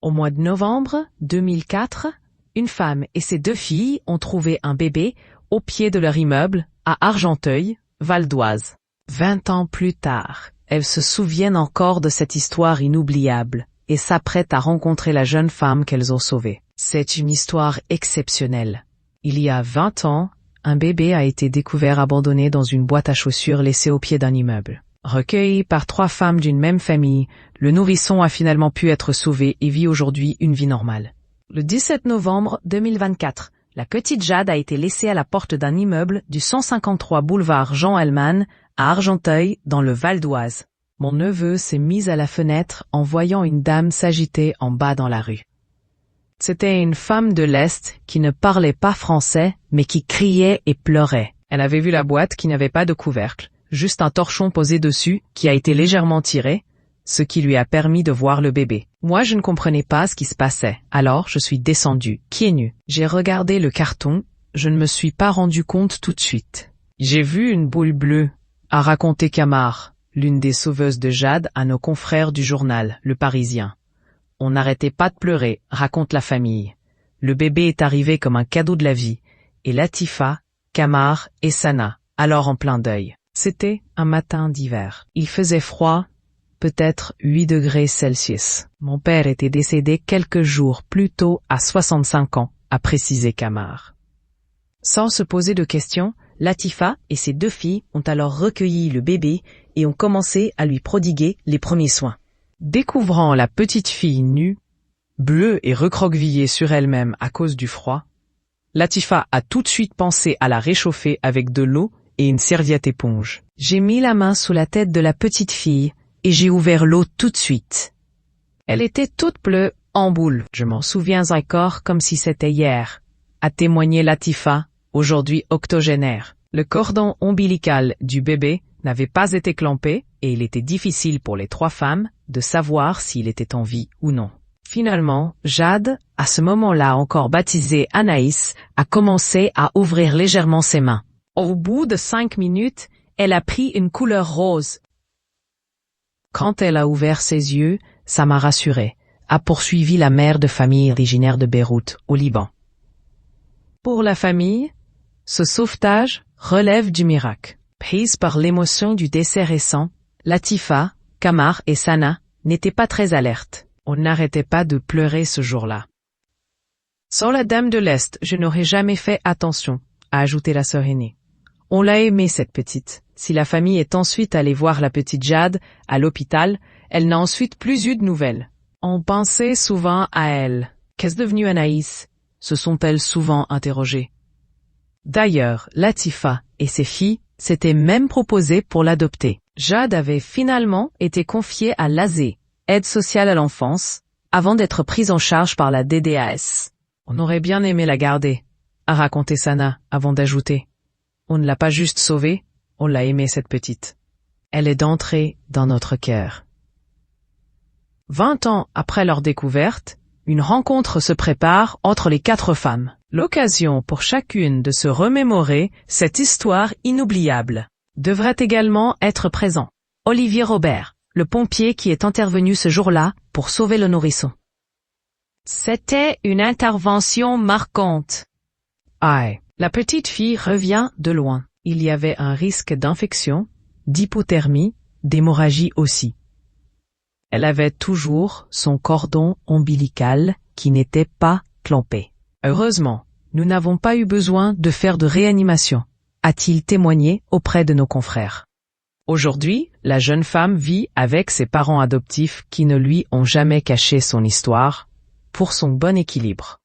Au mois de novembre 2004, une femme et ses 2 filles ont trouvé un bébé au pied de leur immeuble à Argenteuil, Val d'Oise. 20 ans plus tard, elles se souviennent encore de cette histoire inoubliable et s'apprêtent à rencontrer la jeune femme qu'elles ont sauvée. C'est une histoire exceptionnelle. Il y a 20 ans, un bébé a été découvert abandonné dans une boîte à chaussures laissée au pied d'un immeuble. Recueilli par 3 femmes d'une même famille, le nourrisson a finalement pu être sauvé et vit aujourd'hui une vie normale. Le 17 novembre 2024, la petite Jade a été laissée à la porte d'un immeuble du 153 boulevard Jean Hellman à Argenteuil, dans le Val d'Oise. Mon neveu s'est mis à la fenêtre en voyant une dame s'agiter en bas dans la rue. C'était une femme de l'Est qui ne parlait pas français, mais qui criait et pleurait. Elle avait vu la boîte qui n'avait pas de couvercle, juste un torchon posé dessus qui a été légèrement tiré, ce qui lui a permis de voir le bébé. Moi, je ne comprenais pas ce qui se passait, alors je suis descendue, pieds nus. J'ai regardé le carton, je ne me suis pas rendu compte tout de suite. J'ai vu une boule bleue, a raconté Camar, l'une des sauveuses de Jade, à nos confrères du journal Le Parisien. On n'arrêtait pas de pleurer, raconte la famille. Le bébé est arrivé comme un cadeau de la vie, et Latifa, Camar et Sana, alors en plein deuil. C'était un matin d'hiver. Il faisait froid, peut-être 8 degrés Celsius. Mon père était décédé quelques jours plus tôt à 65 ans, a précisé Camar. Sans se poser de questions, Latifa et ses 2 filles ont alors recueilli le bébé et ont commencé à lui prodiguer les premiers soins. Découvrant la petite fille nue, bleue et recroquevillée sur elle-même à cause du froid, Latifa a tout de suite pensé à la réchauffer avec de l'eau et une serviette éponge. J'ai mis la main sous la tête de la petite fille et j'ai ouvert l'eau tout de suite. Elle était toute bleue, en boule. Je m'en souviens encore comme si c'était hier, a témoigné Latifa, aujourd'hui octogénaire. Le cordon ombilical du bébé n'avait pas été clampé et il était difficile pour les 3 femmes de savoir s'il était en vie ou non. Finalement, Jade, à ce moment-là encore baptisée Anaïs, a commencé à ouvrir légèrement ses mains. Au bout de 5 minutes, elle a pris une couleur rose. Quand elle a ouvert ses yeux, ça m'a rassuré, a poursuivi la mère de famille originaire de Beyrouth, au Liban. Pour la famille, ce sauvetage relève du miracle. Prise par l'émotion du décès récent, Latifa, Camar et Sana n'étaient pas très alertes. On n'arrêtait pas de pleurer ce jour-là. Sans la dame de l'Est, je n'aurais jamais fait attention, a ajouté la sœur aînée. On l'a aimée, cette petite. Si la famille est ensuite allée voir la petite Jade à l'hôpital, elle n'a ensuite plus eu de nouvelles. On pensait souvent à elle. Qu'est-ce devenu Anaïs? Se sont-elles souvent interrogées. D'ailleurs, Latifa et ses filles s'étaient même proposées pour l'adopter. Jade avait finalement été confiée à l'ASE, Aide sociale à l'enfance, avant d'être prise en charge par la DDAS. On aurait bien aimé la garder, a raconté Sana, avant d'ajouter. On ne l'a pas juste sauvée, on l'a aimée cette petite. Elle est d'entrée dans notre cœur. 20 ans après leur découverte, une rencontre se prépare entre les 4 femmes. L'occasion pour chacune de se remémorer cette histoire inoubliable. Devrait également être présent Olivier Robert, le pompier qui est intervenu ce jour-là pour sauver le nourrisson. C'était une intervention marquante. Aïe, la petite fille revient de loin. Il y avait un risque d'infection, d'hypothermie, d'hémorragie aussi. Elle avait toujours son cordon ombilical qui n'était pas clampé. Heureusement, nous n'avons pas eu besoin de faire de réanimation, a-t-il témoigné auprès de nos confrères. Aujourd'hui, la jeune femme vit avec ses parents adoptifs qui ne lui ont jamais caché son histoire, pour son bon équilibre.